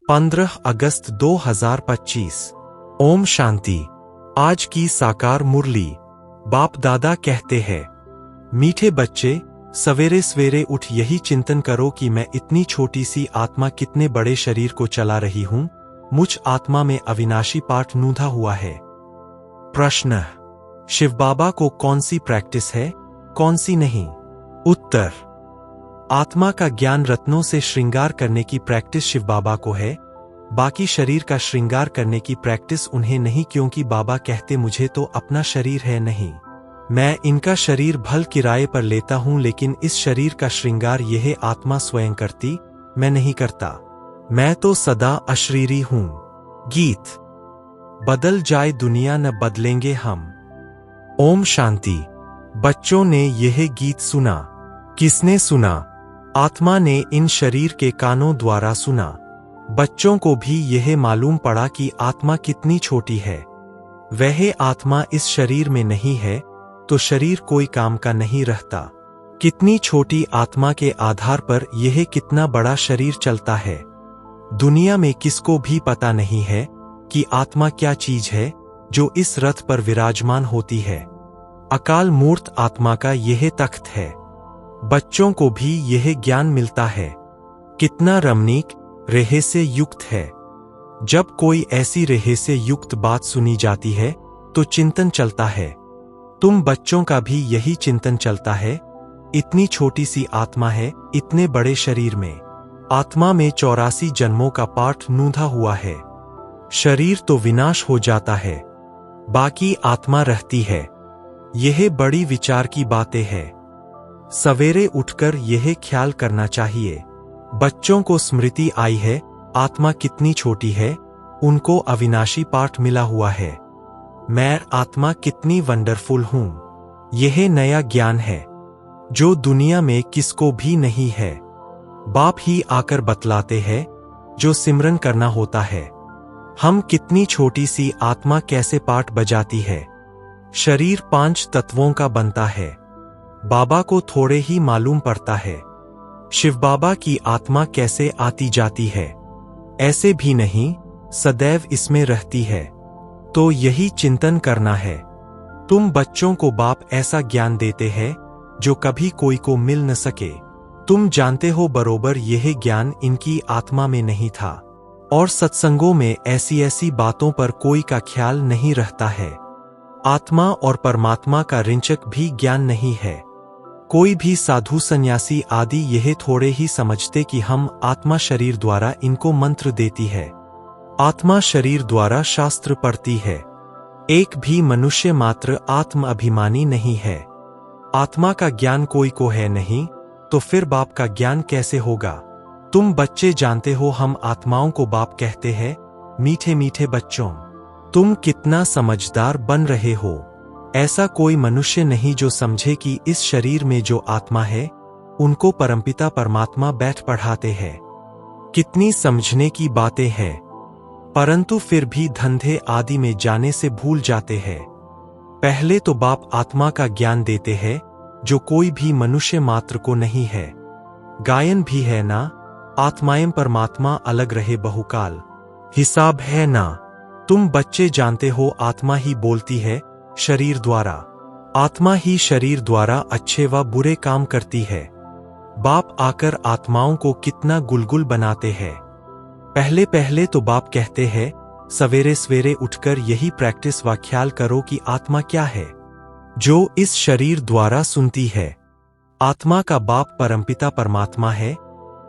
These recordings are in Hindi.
15 अगस्त 2025। ओम शांति। आज की साकार मुरली। बाप दादा कहते हैं, मीठे बच्चे, सवेरे सवेरे उठ यही चिंतन करो कि मैं इतनी छोटी सी आत्मा कितने बड़े शरीर को चला रही हूं। मुझ आत्मा में अविनाशी पाठ नूंधा हुआ है। प्रश्न: शिव बाबा को कौन सी प्रैक्टिस है, कौन सी नहीं? उत्तर: आत्मा का ज्ञान रत्नों से श्रृंगार करने की प्रैक्टिस शिव बाबा को है। बाकी शरीर का श्रृंगार करने की प्रैक्टिस उन्हें नहीं, क्योंकि बाबा कहते मुझे तो अपना शरीर है नहीं। मैं इनका शरीर भल किराए पर लेता हूं, लेकिन इस शरीर का श्रृंगार यह आत्मा स्वयं करती, मैं नहीं करता। मैं तो सदा अशरीरी हूं। गीत। बदल जाए दुनिया न बदलेंगे हम। ओम शांति। बच्चों ने यह गीत सुना। किसने सुना? आत्मा ने इन शरीर के कानों द्वारा सुना। बच्चों को भी यह मालूम पड़ा कि आत्मा कितनी छोटी है। वह आत्मा इस शरीर में नहीं है तो शरीर कोई काम का नहीं रहता। कितनी छोटी आत्मा के आधार पर यह कितना बड़ा शरीर चलता है। दुनिया में किसको भी पता नहीं है कि आत्मा क्या चीज है जो इस रथ पर विराजमान होती है। अकाल मूर्त आत्मा का यह तख्त है। बच्चों को भी यह ज्ञान मिलता है। कितना रमणीक रेहे से युक्त है। जब कोई ऐसी रेहे से युक्त बात सुनी जाती है तो चिंतन चलता है। तुम बच्चों का भी यही चिंतन चलता है। इतनी छोटी सी आत्मा है इतने बड़े शरीर में। आत्मा में 84 जन्मों का पाठ नूंधा हुआ है। शरीर तो विनाश हो जाता है, बाकी आत्मा रहती है। यह बड़ी विचार की बातें हैं। सवेरे उठकर यह ख्याल करना चाहिए। बच्चों को स्मृति आई है आत्मा कितनी छोटी है। उनको अविनाशी पाठ मिला हुआ है। मैं आत्मा कितनी वंडरफुल हूं। यह नया ज्ञान है जो दुनिया में किसको भी नहीं है। बाप ही आकर बतलाते हैं जो सिमरन करना होता है। हम कितनी छोटी सी आत्मा कैसे पाठ बजाती है। शरीर 5 तत्वों का बनता है। बाबा को थोड़े ही मालूम पड़ता है। शिव बाबा की आत्मा कैसे आती जाती है। ऐसे भी नहीं, सदैव इसमें रहती है। तो यही चिंतन करना है। तुम बच्चों को बाप ऐसा ज्ञान देते हैं जो कभी कोई को मिल न सके। तुम जानते हो बरोबर यह ज्ञान इनकी आत्मा में नहीं था, और सत्संगों में ऐसी ऐसी बातों पर कोई का ख्याल नहीं रहता है। आत्मा और परमात्मा का रिंचक भी ज्ञान नहीं है। कोई भी साधु सन्यासी आदि यह थोड़े ही समझते कि हम आत्मा शरीर द्वारा इनको मंत्र देती है। आत्मा शरीर द्वारा शास्त्र पढ़ती है। एक भी मनुष्य मात्र आत्म अभिमानी नहीं है। आत्मा का ज्ञान कोई को है नहीं, तो फिर बाप का ज्ञान कैसे होगा? तुम बच्चे जानते हो हम आत्माओं को बाप कहते हैं। मीठे मीठे बच्चों, तुम कितना समझदार बन रहे हो। ऐसा कोई मनुष्य नहीं जो समझे कि इस शरीर में जो आत्मा है उनको परमपिता परमात्मा बैठ पढ़ाते हैं। कितनी समझने की बातें हैं, परंतु फिर भी धंधे आदि में जाने से भूल जाते हैं। पहले तो बाप आत्मा का ज्ञान देते हैं जो कोई भी मनुष्य मात्र को नहीं है। गायन भी है ना, आत्माएं परमात्मा अलग रहे बहुकाल, हिसाब है ना। तुम बच्चे जानते हो आत्मा ही बोलती है शरीर द्वारा। आत्मा ही शरीर द्वारा अच्छे व बुरे काम करती है। बाप आकर आत्माओं को कितना गुलगुल बनाते हैं। पहले पहले तो बाप कहते हैं सवेरे सवेरे उठकर यही प्रैक्टिस व ख्याल करो कि आत्मा क्या है जो इस शरीर द्वारा सुनती है। आत्मा का बाप परमपिता परमात्मा है,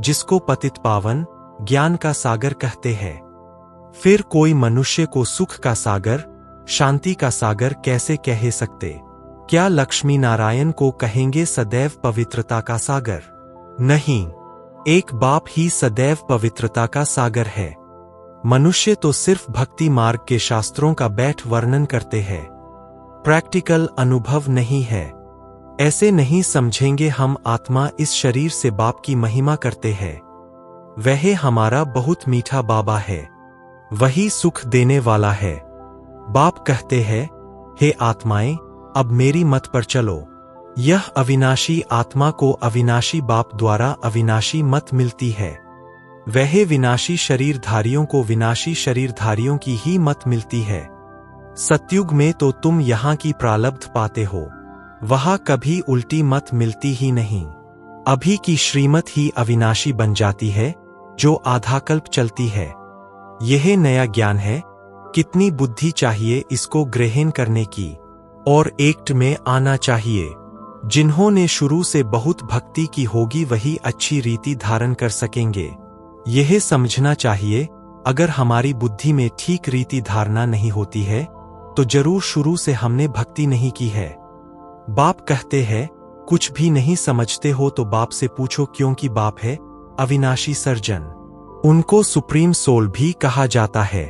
जिसको पतित पावन ज्ञान का सागर कहते हैं। फिर कोई मनुष्य को सुख का सागर, शांति का सागर कैसे कह सकते? क्या लक्ष्मी नारायण को कहेंगे सदैव पवित्रता का सागर? नहीं, एक बाप ही सदैव पवित्रता का सागर है। मनुष्य तो सिर्फ भक्ति मार्ग के शास्त्रों का बैठ वर्णन करते हैं, प्रैक्टिकल अनुभव नहीं है। ऐसे नहीं समझेंगे हम आत्मा इस शरीर से बाप की महिमा करते हैं। वह हमारा बहुत मीठा बाबा है, वही सुख देने वाला है। बाप कहते हैं, हे आत्माएं, अब मेरी मत पर चलो। यह अविनाशी आत्मा को अविनाशी बाप द्वारा अविनाशी मत मिलती है। वह विनाशी शरीरधारियों को विनाशी शरीरधारियों की ही मत मिलती है। सतयुग में तो तुम यहाँ की प्रारब्ध पाते हो, वहाँ कभी उल्टी मत मिलती ही नहीं। अभी की श्रीमत ही अविनाशी बन जाती है, जो आधाकल्प चलती है। यह नया ज्ञान है, कितनी बुद्धि चाहिए इसको ग्रहण करने की, और एक्ट में आना चाहिए। जिन्होंने शुरू से बहुत भक्ति की होगी वही अच्छी रीति धारण कर सकेंगे। यह समझना चाहिए, अगर हमारी बुद्धि में ठीक रीति धारणा नहीं होती है तो जरूर शुरू से हमने भक्ति नहीं की है। बाप कहते हैं, कुछ भी नहीं समझते हो तो बाप से पूछो, क्योंकि बाप है अविनाशी सर्जन। उनको सुप्रीम सोल भी कहा जाता है।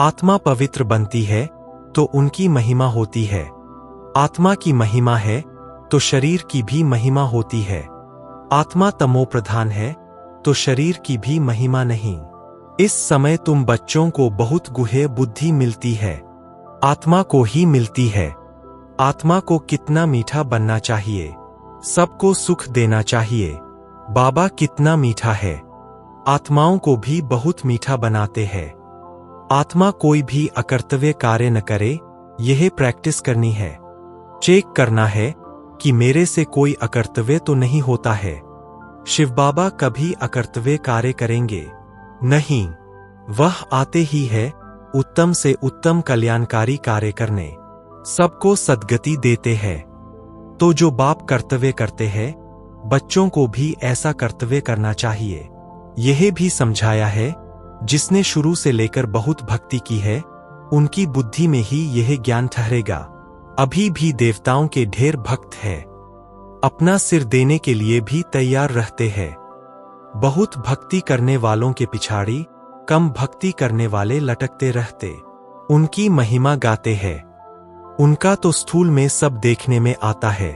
आत्मा पवित्र बनती है तो उनकी महिमा होती है। आत्मा की महिमा है तो शरीर की भी महिमा होती है। आत्मा तमो प्रधान है तो शरीर की भी महिमा नहीं। इस समय तुम बच्चों को बहुत गुह्य बुद्धि मिलती है, आत्मा को ही मिलती है। आत्मा को कितना मीठा बनना चाहिए, सबको सुख देना चाहिए। बाबा कितना मीठा है, आत्माओं को भी बहुत मीठा बनाते हैं। आत्मा कोई भी अकर्तव्य कार्य न करे, यह प्रैक्टिस करनी है। चेक करना है कि मेरे से कोई अकर्तव्य तो नहीं होता है। शिव बाबा कभी अकर्तव्य कार्य करेंगे नहीं, वह आते ही है उत्तम से उत्तम कल्याणकारी कार्य करने, सबको सद्गति देते हैं। तो जो बाप कर्तव्य करते हैं, बच्चों को भी ऐसा कर्तव्य करना चाहिए। यह भी समझाया है, जिसने शुरू से लेकर बहुत भक्ति की है, उनकी बुद्धि में ही यह ज्ञान ठहरेगा। अभी भी देवताओं के ढेर भक्त है, अपना सिर देने के लिए भी तैयार रहते हैं। बहुत भक्ति करने वालों के पिछाड़ी कम भक्ति करने वाले लटकते रहते, उनकी महिमा गाते हैं। उनका तो स्थूल में सब देखने में आता है,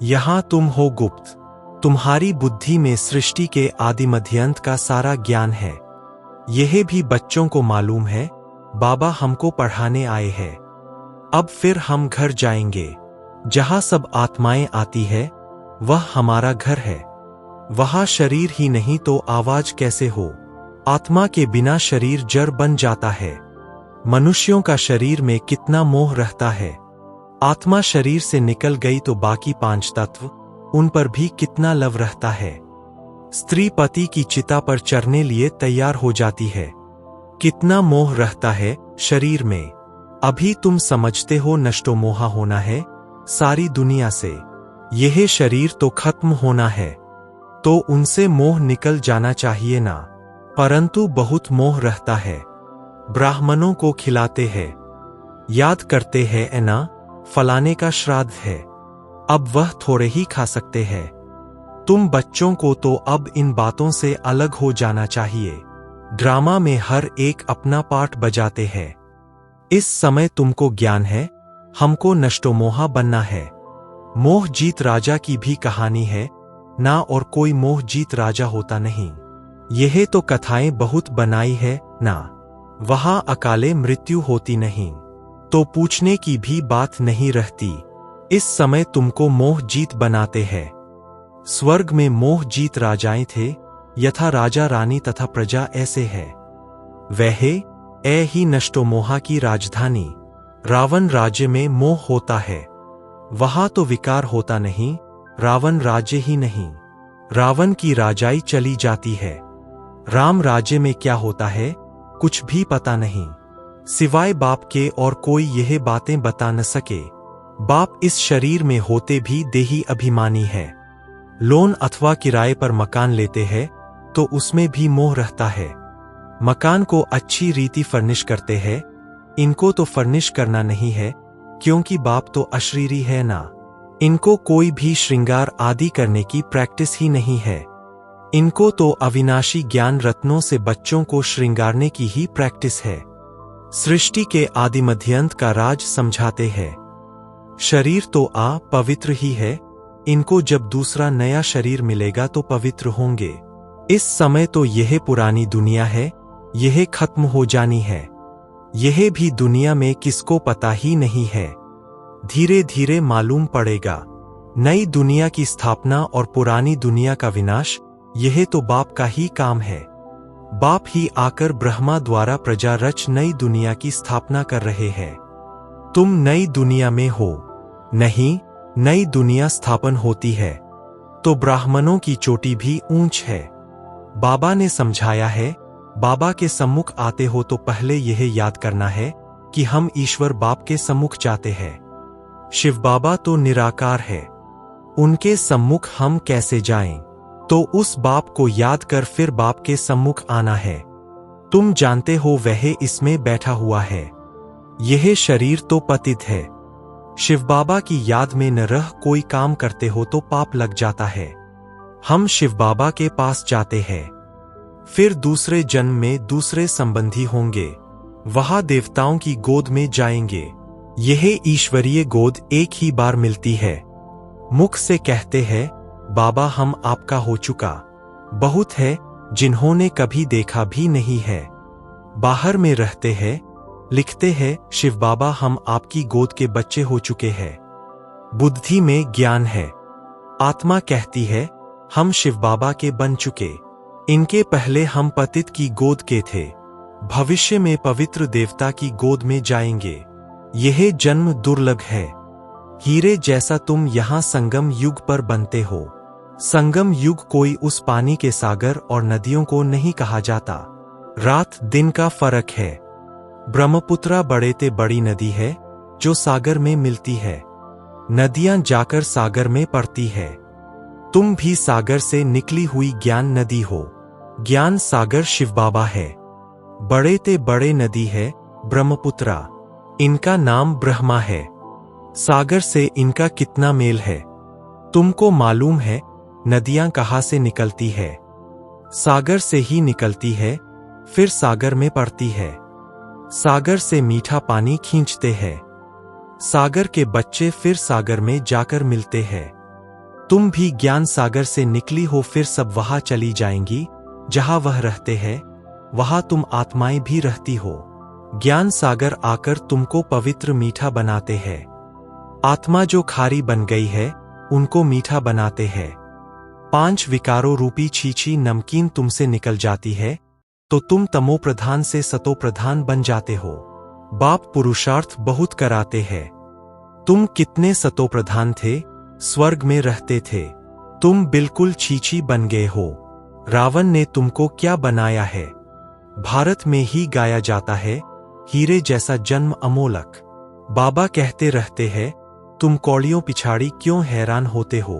यहां तुम हो गुप्त। तुम्हारी बुद्धि में सृष्टि के आदि मध्यांत का सारा ज्ञान है। यह भी बच्चों को मालूम है, बाबा हमको पढ़ाने आए हैं। अब फिर हम घर जाएंगे, जहां सब आत्माएं आती है, वह हमारा घर है। वहां शरीर ही नहीं तो आवाज कैसे हो। आत्मा के बिना शरीर जड़ बन जाता है। मनुष्यों का शरीर में कितना मोह रहता है। आत्मा शरीर से निकल गई तो बाकी 5 तत्व, उन पर भी कितना लव रहता है। स्त्री पति की चिता पर चढ़ने लिए तैयार हो जाती है, कितना मोह रहता है शरीर में। अभी तुम समझते हो नष्टो मोहा होना है सारी दुनिया से। यह शरीर तो खत्म होना है, तो उनसे मोह निकल जाना चाहिए ना, परंतु बहुत मोह रहता है। ब्राह्मणों को खिलाते हैं, याद करते हैं ना, फलाने का श्राद्ध है, अब वह थोड़े ही खा सकते हैं। तुम बच्चों को तो अब इन बातों से अलग हो जाना चाहिए। ड्रामा में हर एक अपना पार्ट बजाते हैं। इस समय तुमको ज्ञान है, हमको नष्टो मोहा बनना है। मोह जीत राजा की भी कहानी है ना, और कोई मोह जीत राजा होता नहीं। यह तो कथाएं बहुत बनाई है ना, वहां अकाले मृत्यु होती नहीं, तो पूछने की भी बात नहीं रहती। इस समय तुमको मोह जीत बनाते हैं। स्वर्ग में मोह जीत राजाएं थे, यथा राजा रानी तथा प्रजा ऐसे है। वह ए ही नष्टो मोहा की राजधानी। रावण राज्य में मोह होता है, वहां तो विकार होता नहीं, रावण राज्य ही नहीं, रावण की राजाई चली जाती है। राम राज्य में क्या होता है कुछ भी पता नहीं, सिवाय बाप के और कोई यह बातें बता न सके। बाप इस शरीर में होते भी देही अभिमानी है। लोन अथवा किराए पर मकान लेते हैं तो उसमें भी मोह रहता है। मकान को अच्छी रीति फर्निश करते हैं, इनको तो फर्निश करना नहीं है, क्योंकि बाप तो अशरीरी है ना। इनको कोई भी श्रृंगार आदि करने की प्रैक्टिस ही नहीं है। इनको तो अविनाशी ज्ञान रत्नों से बच्चों को श्रृंगारने की ही प्रैक्टिस है। सृष्टि के आदि मध्यांत का राज समझाते हैं। शरीर तो पवित्र ही है, इनको जब दूसरा नया शरीर मिलेगा तो पवित्र होंगे। इस समय तो यह पुरानी दुनिया है, यह खत्म हो जानी है। यह भी दुनिया में किसको पता ही नहीं है, धीरे धीरे मालूम पड़ेगा। नई दुनिया की स्थापना और पुरानी दुनिया का विनाश, यह तो बाप का ही काम है। बाप ही आकर ब्रह्मा द्वारा प्रजा रच नई दुनिया की स्थापना कर रहे हैं। तुम नई दुनिया में हो। नहीं, नई दुनिया स्थापन होती है तो ब्राह्मणों की चोटी भी ऊंच है। बाबा ने समझाया है, बाबा के सम्मुख आते हो तो पहले यह याद करना है कि हम ईश्वर बाप के सम्मुख जाते हैं। शिव बाबा तो निराकार है, उनके सम्मुख हम कैसे जाएं? तो उस बाप को याद कर फिर बाप के सम्मुख आना है। तुम जानते हो वह इसमें बैठा हुआ है। यह शरीर तो पतित है। शिव बाबा की याद में न रह कोई काम करते हो तो पाप लग जाता है। हम शिव बाबा के पास जाते हैं, फिर दूसरे जन्म में दूसरे संबंधी होंगे, वहां देवताओं की गोद में जाएंगे। यह ईश्वरीय गोद एक ही बार मिलती है। मुख से कहते हैं, बाबा हम आपका हो चुका। बहुत है जिन्होंने कभी देखा भी नहीं है। बाहर में रहते हैं, लिखते हैं, शिव बाबा हम आपकी गोद के बच्चे हो चुके हैं। बुद्धि में ज्ञान है। आत्मा कहती है, हम शिव बाबा के बन चुके। इनके पहले हम पतित की गोद के थे, भविष्य में पवित्र देवता की गोद में जाएंगे। यह जन्म दुर्लभ है। हीरे जैसा तुम यहां संगम युग पर बनते हो। संगम युग कोई उस पानी के सागर और नदियों को नहीं कहा जाता। रात दिन का फर्क है। ब्रह्मपुत्रा बड़े ते बड़ी नदी है जो सागर में मिलती है। नदियां जाकर सागर में पड़ती है। तुम भी सागर से निकली हुई ज्ञान नदी हो। ज्ञान सागर शिव बाबा है। बड़े ते बड़े नदी है ब्रह्मपुत्रा। इनका नाम ब्रह्मा है। सागर से इनका कितना मेल है? तुमको मालूम है नदियां कहाँ से निकलती है? सागर से ही निकलती है, फिर सागर में पड़ती है। सागर से मीठा पानी खींचते हैं। सागर के बच्चे फिर सागर में जाकर मिलते हैं। तुम भी ज्ञान सागर से निकली हो, फिर सब वहां चली जाएंगी जहां वह रहते हैं। वहां तुम आत्माएं भी रहती हो। ज्ञान सागर आकर तुमको पवित्र मीठा बनाते हैं। आत्मा जो खारी बन गई है उनको मीठा बनाते हैं। 5 विकारों रूपी छीछी नमकीन तुमसे निकल जाती है तो तुम तमो प्रधान से सतो प्रधान बन जाते हो। बाप पुरुषार्थ बहुत कराते हैं। तुम कितने सतो प्रधान थे, स्वर्ग में रहते थे। तुम बिल्कुल छीछी बन गए हो। रावण ने तुमको क्या बनाया है? भारत में ही गाया जाता है, हीरे जैसा जन्म अमोलक। बाबा कहते रहते हैं, तुम कौड़ियों पिछाड़ी क्यों हैरान होते हो?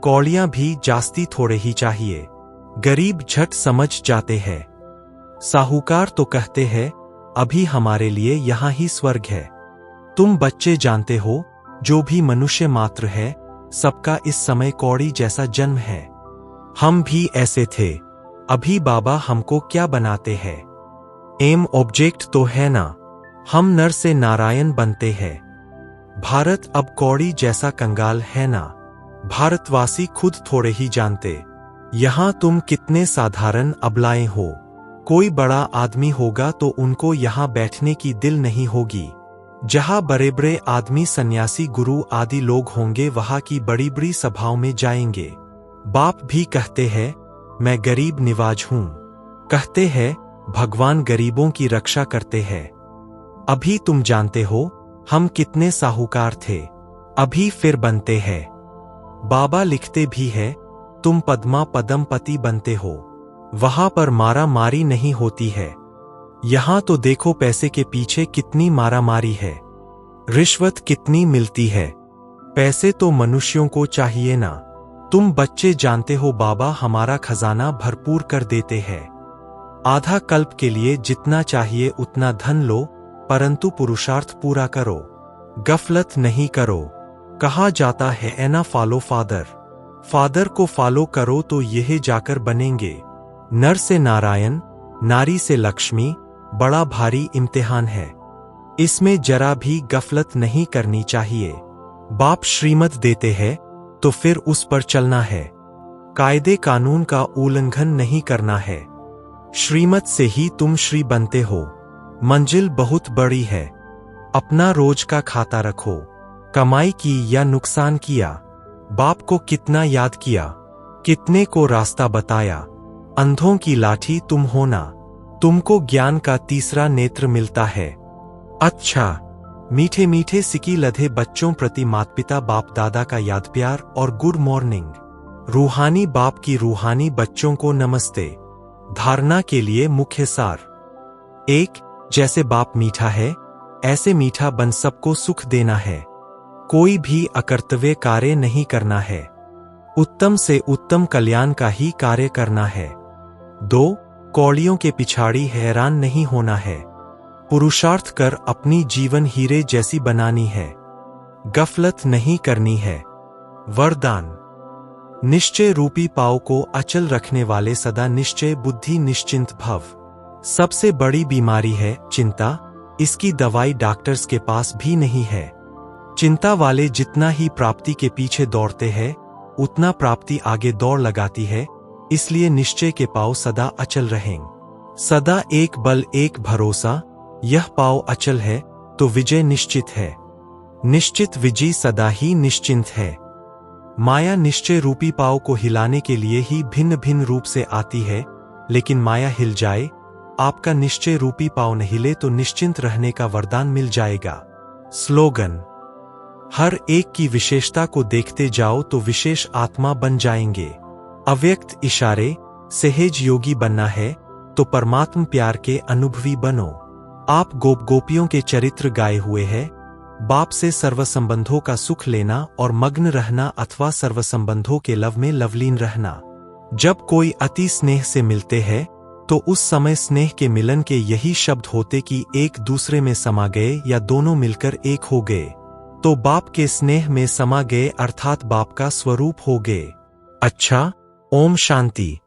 कौड़ियां भी जास्ती थोड़े ही चाहिए। गरीब झट समझ जाते हैं। साहूकार तो कहते हैं, अभी हमारे लिए यहां ही स्वर्ग है। तुम बच्चे जानते हो, जो भी मनुष्य मात्र है सबका इस समय कौड़ी जैसा जन्म है। हम भी ऐसे थे। अभी बाबा हमको क्या बनाते हैं? एम ऑब्जेक्ट तो है ना। हम नर से नारायण बनते हैं। भारत अब कौड़ी जैसा कंगाल है ना। भारतवासी खुद थोड़े ही जानते। यहां तुम कितने साधारण अबलाएं हो। कोई बड़ा आदमी होगा तो उनको यहां बैठने की दिल नहीं होगी। जहां बड़े बड़े आदमी सन्यासी गुरु आदि लोग होंगे वहां की बड़ी बड़ी सभाओं में जाएंगे। बाप भी कहते हैं, मैं गरीब निवाज हूं। कहते हैं, भगवान गरीबों की रक्षा करते हैं। अभी तुम जानते हो हम कितने साहूकार थे, अभी फिर बनते हैं। बाबा लिखते भी है, तुम पद्मा पदमपति बनते हो। वहां पर मारा मारी नहीं होती है। यहां तो देखो पैसे के पीछे कितनी मारा मारी है। रिश्वत कितनी मिलती है। पैसे तो मनुष्यों को चाहिए ना। तुम बच्चे जानते हो बाबा हमारा खजाना भरपूर कर देते हैं। आधा कल्प के लिए जितना चाहिए उतना धन लो, परंतु पुरुषार्थ पूरा करो, गफलत नहीं करो। कहा जाता है एना फॉलो फादर। फादर को फॉलो करो तो यह जाकर बनेंगे। नर से नारायण, नारी से लक्ष्मी, बड़ा भारी इम्तिहान है। इसमें जरा भी गफलत नहीं करनी चाहिए। बाप श्रीमत देते हैं तो फिर उस पर चलना है। कायदे कानून का उल्लंघन नहीं करना है। श्रीमत से ही तुम श्री बनते हो। मंजिल बहुत बड़ी है। अपना रोज का खाता रखो। कमाई की या नुकसान किया, बाप को कितना याद किया, कितने को रास्ता बताया, अंधों की लाठी तुम होना, तुमको ज्ञान का तीसरा नेत्र मिलता है। अच्छा, मीठे मीठे सिकी लधे बच्चों प्रति माता पिता बाप दादा का याद प्यार और गुड मॉर्निंग। रूहानी बाप की रूहानी बच्चों को नमस्ते। धारणा के लिए मुख्य सार। 1. जैसे बाप मीठा है, ऐसे मीठा बन सबको सुख देना है। कोई भी अकर्तव्य कार्य नहीं करना है। उत्तम से उत्तम कल्याण का ही कार्य करना है। 2. कौड़ियों के पिछाड़ी हैरान नहीं होना है। पुरुषार्थ कर अपनी जीवन हीरे जैसी बनानी है। गफलत नहीं करनी है। वरदान। निश्चय रूपी पाव को अचल रखने वाले सदा निश्चय बुद्धि निश्चिंत भव। सबसे बड़ी बीमारी है चिंता, इसकी दवाई डॉक्टर्स के पास भी नहीं है। चिंता वाले जितना ही प्राप्ति के पीछे दौड़ते हैं, उतना प्राप्ति आगे दौड़ लगाती है। इसलिए निश्चय के पाव सदा अचल रहें। सदा एक बल एक भरोसा, यह पाव अचल है तो विजय निश्चित है। निश्चित विजय सदा ही निश्चिंत है। माया निश्चय रूपी पाव को हिलाने के लिए ही भिन्न भिन्न रूप से आती है, लेकिन माया हिल जाए, आपका निश्चय रूपी पाव न हिले तो निश्चिंत रहने का वरदान मिल जाएगा। स्लोगन। हर एक की विशेषता को देखते जाओ तो विशेष आत्मा बन जाएंगे। अव्यक्त इशारे, सहज योगी बनना है तो परमात्म प्यार के अनुभवी बनो। आप गोप गोपियों के चरित्र गाए हुए हैं। बाप से सर्व संबंधों का सुख लेना और मग्न रहना अथवा सर्व संबंधों के लव में लवलीन रहना। जब कोई अति स्नेह से मिलते हैं तो उस समय स्नेह के मिलन के यही शब्द होते कि एक दूसरे में समा गए या दोनों मिलकर एक हो गए, तो बाप के स्नेह में समा गए अर्थात बाप का स्वरूप हो गए। अच्छा, ओम शांति।